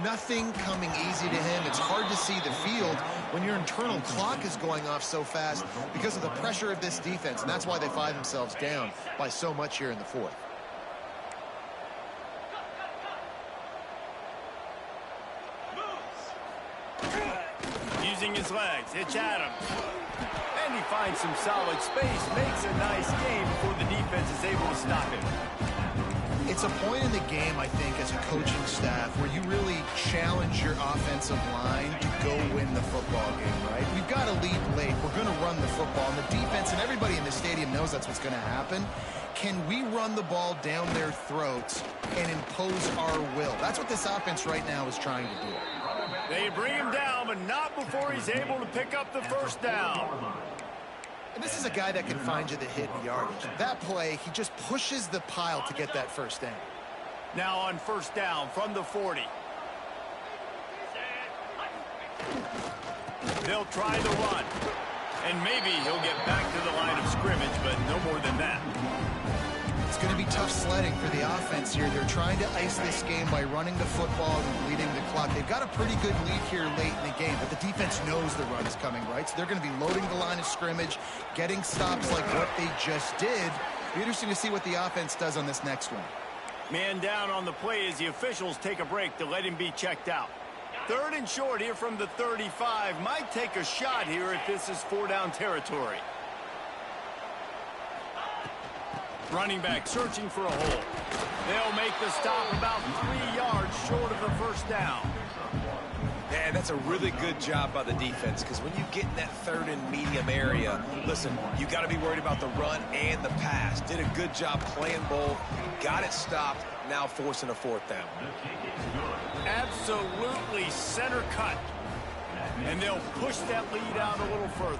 Nothing coming easy to him. It's hard to see the field when your internal clock is going off so fast because of the pressure of this defense, and that's why they find themselves down by so much here in the 4th. Using his legs, it's Adams. And he finds some solid space, makes a nice game before the defense is able to stop him. It's a point in the game, I think, as a coaching staff where you really challenge your offensive line to go win the football game, right? We've got to lead late. We're going to run the football, and the defense and everybody in the stadium knows that's what's going to happen. Can we run the ball down their throats and impose our will? That's what this offense right now is trying to do. They bring him down, but not before he's able to pick up the first down. And this is a guy that can find you the hidden yardage. That play, he just pushes the pile to get that first down. Now on first down from the 40. They'll try the run. And maybe he'll get back to the line of scrimmage, but no more than that. It's going to be tough sledding for the offense here. They're trying to ice this game by running the football and leading the clock. They've got a pretty good lead here late in the game, but the defense knows the run is coming, right? So they're going to be loading the line of scrimmage, getting stops like what they just did. It'll be interesting to see what the offense does on this next one. Man down on the play as the officials take a break to let him be checked out. 3rd and short here from the 35. Might take a shot here if this is 4-down territory. Running back searching for a hole. They'll make the stop about 3 yards short of the first down. Man, that's a really good job by the defense, because when you get in that 3rd and medium area, listen, you got to be worried about the run and the pass. Did a good job playing both, got it stopped, now forcing a 4th down. Absolutely center cut. And they'll push that lead out a little further.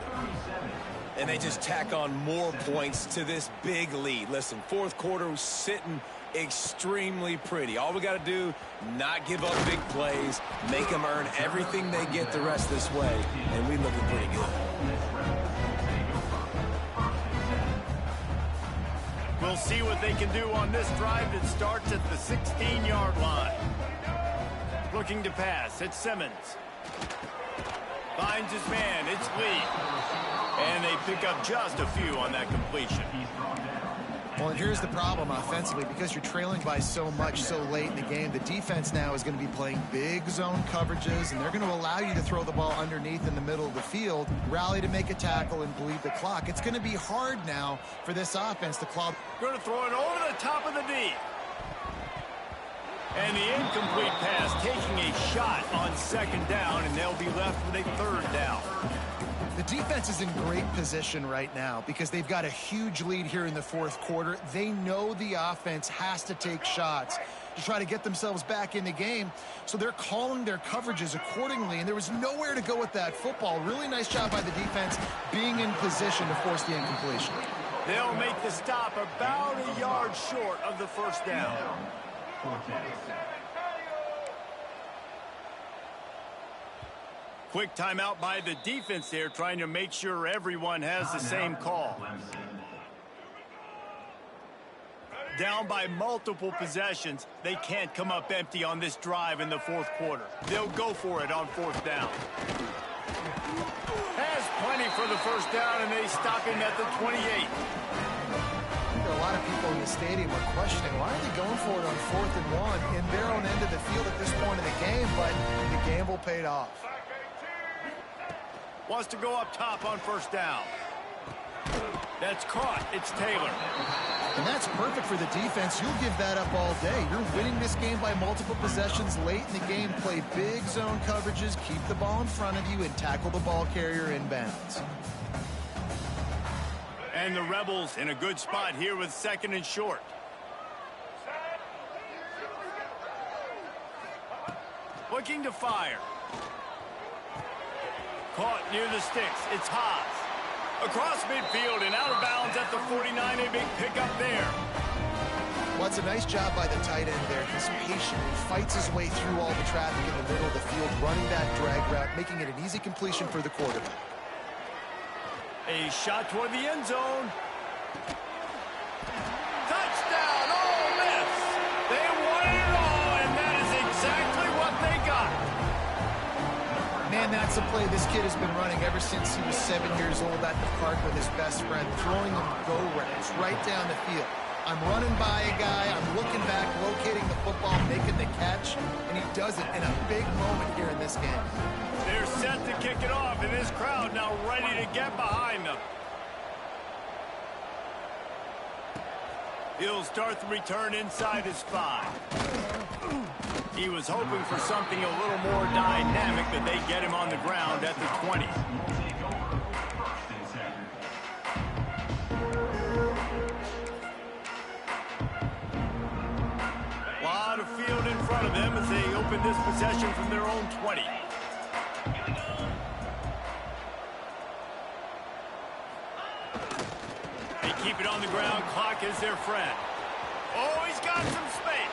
And they just tack on more points to this big lead. Listen, 4th quarter was sitting extremely pretty. All we got to do, not give up big plays, make them earn everything they get the rest of this way, and we looking pretty good. We'll see what they can do on this drive that starts at the 16-yard line. Looking to pass, it's Simmons. Finds his man, it's Lee. And they pick up just a few on that completion. Well, and here's the problem offensively. Because you're trailing by so much so late in the game, the defense now is going to be playing big zone coverages, and they're going to allow you to throw the ball underneath in the middle of the field, rally to make a tackle, and bleed the clock. It's going to be hard now for this offense to claw. Going to throw it over the top of the D. And the incomplete pass taking a shot on 2nd down, and they'll be left with a 3rd down. The defense is in great position right now because they've got a huge lead here in the 4th quarter. They know the offense has to take shots to try to get themselves back in the game, so they're calling their coverages accordingly, and there was nowhere to go with that football. Really nice job by the defense being in position to force the incompletion. They'll make the stop about a yard short of the first down. Quick timeout by the defense there, trying to make sure everyone has the same call. Down by multiple possessions, they can't come up empty on this drive in the fourth quarter. They'll go for it on fourth down. Has plenty for the first down, and they stop him at the 28. A lot of people in the stadium are questioning, why are they going for it on 4th and 1 in their own end of the field at this point in the game, but the gamble paid off. Wants to go up top on first down. That's caught. It's Taylor. And that's perfect for the defense. You'll give that up all day. You're winning this game by multiple possessions late in the game. Play big zone coverages, keep the ball in front of you, and tackle the ball carrier inbounds. And the Rebels in a good spot here with 2nd and short. Looking to fire. Caught near the sticks. It's Haas. Across midfield and out of bounds at the 49. A big pickup there. Well, it's a nice job by the tight end there. He's patient. He fights his way through all the traffic in the middle of the field, running that drag route, making it an easy completion for the quarterback. A shot toward the end zone. Touchdown, Ole Miss. They won it all, and that is exactly what they got. Man, that's a play this kid has been running ever since he was 7 years old at the park with his best friend, throwing them go routes right down the field. I'm running by a guy, I'm looking back, locating the football, making the catch, and he does it in a big moment here in this game. They're set to kick it off, and this crowd now ready to get behind them. He'll start the return inside his 5. He was hoping for something a little more dynamic, but they get him on the ground at the 20. A lot of field in front of them as they open this possession from their own 20. They keep it on the ground. Clock is their friend. Oh, he's got some space.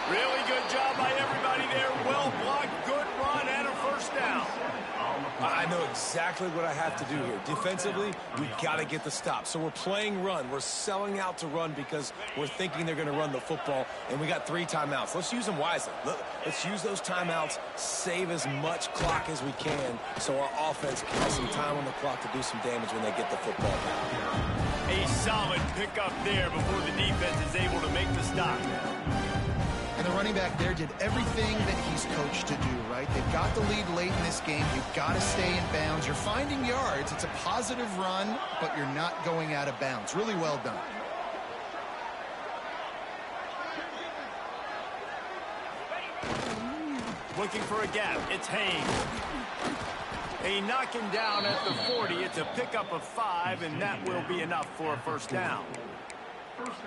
Really good job by everybody there. Well blocked, good run, and a first down. I know exactly what I have to do here. Defensively, we've got to get the stop. So we're playing run. We're selling out to run because we're thinking they're going to run the football, and we got 3 timeouts. Let's use them wisely. Let's use those timeouts, save as much clock as we can so our offense can have some time on the clock to do some damage when they get the football back. A solid pickup there before the defense is able to make the stop. And the running back there did everything that he's coached to do, right? They've got the lead late in this game. You've got to stay in bounds. You're finding yards. It's a positive run, but you're not going out of bounds. Really well done. Looking for a gap. It's Haynes. A knocking down at the 40. It's a pickup of 5, and that will be enough for a first down.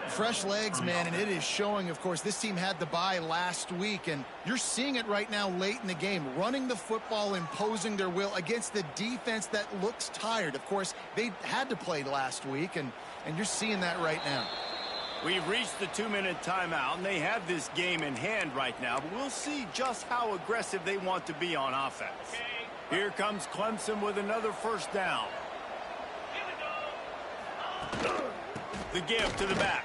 Fresh legs, man, and it is showing, of course. This team had the bye last week, and you're seeing it right now late in the game. Running the football, imposing their will against the defense that looks tired. Of course, they had to play last week, and you're seeing that right now. We've reached the 2-minute timeout, and they have this game in hand right now, but we'll see just how aggressive they want to be on offense. Here comes Clemson with another first down. The give to the back.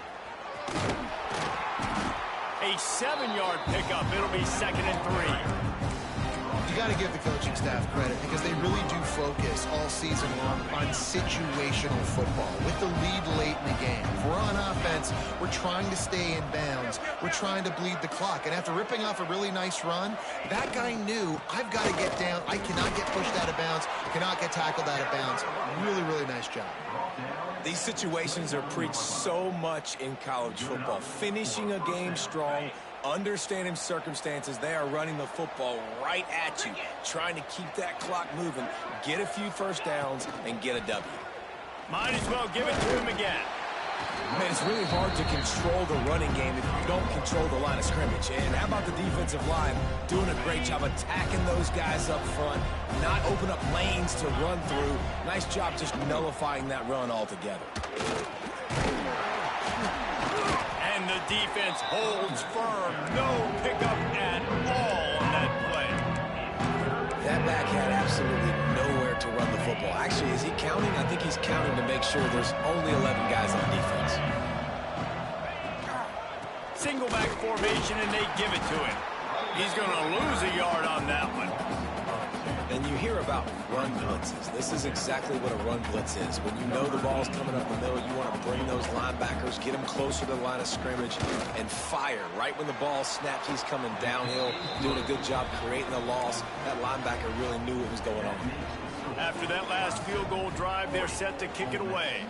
A 7-yard pickup. It'll be 2nd and 3. You got to give the coaching staff credit because they really do focus all season long on situational football with the lead late in the game. If we're on offense, we're trying to stay in bounds. We're trying to bleed the clock. And after ripping off a really nice run, that guy knew, I've got to get down. I cannot get pushed out of bounds, cannot get tackled out of bounds. Really, really nice job. These situations are preached so much in college football. Finishing a game strong, understanding circumstances. They are running the football right at you, trying to keep that clock moving, get a few first downs, and get a W. Might as well give it to him again. Man, it's really hard to control the running game if you don't control the line of scrimmage. And how about the defensive line doing a great job attacking those guys up front, not open up lanes to run through. Nice job just nullifying that run altogether. And the defense holds firm. No pickup at all on that play. That back had absolutely nowhere to run the football. Actually, is he counting? I think he's counting to make sure there's only 11 guys on defense. Single back formation, and they give it to him. He's going to lose a yard on that one. And you hear about run blitzes. This is exactly what a run blitz is. When you know the ball's coming up the middle, you want to bring those linebackers, get them closer to the line of scrimmage, and fire. Right when the ball snaps, he's coming downhill, doing a good job creating the loss. That linebacker really knew what was going on. After that last field goal drive, they're set to kick it away.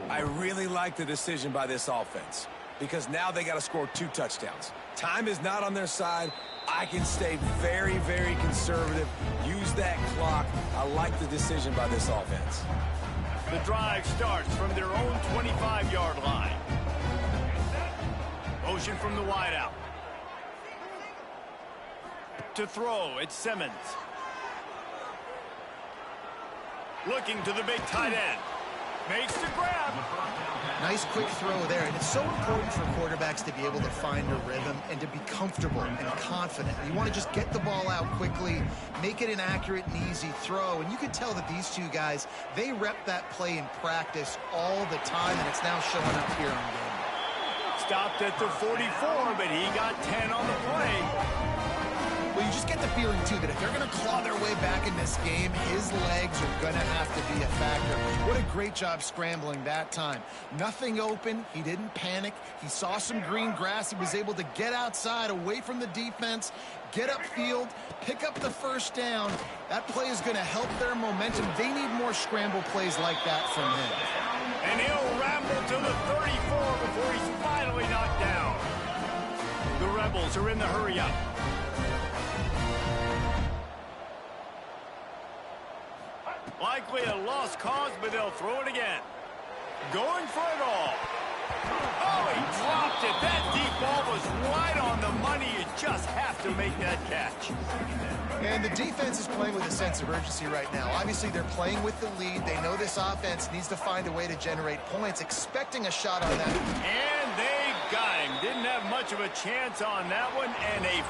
I really like the decision by this offense because now they got to score 2 touchdowns. Time is not on their side. I can stay very, very conservative. Use that clock. I like the decision by this offense. The drive starts from their own 25-yard line. Motion from the wideout. To throw, it's Simmons. Looking to the big tight end. Makes the grab. Nice quick throw there, and it's so important for quarterbacks to be able to find a rhythm and to be comfortable and confident. You want to just get the ball out quickly, make it an accurate and easy throw, and you can tell that these two guys, they rep that play in practice all the time, and it's now showing up here on game. Stopped at the 44, but he got 10 on the play. Well, you just get the feeling, too, that if they're going to claw their way back in this game, his legs are going to have to be a factor. What a great job scrambling that time. Nothing open. He didn't panic. He saw some green grass. He was able to get outside, away from the defense, get upfield, pick up the first down. That play is going to help their momentum. They need more scramble plays like that from him. And he'll ramble to the 34 before he's finally knocked down. The Rebels are in the hurry-up. Likely a lost cause, but they'll throw it again. Going for it all. Oh, he dropped it. That deep ball was right on the money. You just have to make that catch. And the defense is playing with a sense of urgency right now. Obviously, they're playing with the lead. They know this offense needs to find a way to generate points, expecting a shot on that. And they got him. Didn't have much of a chance on that one, and a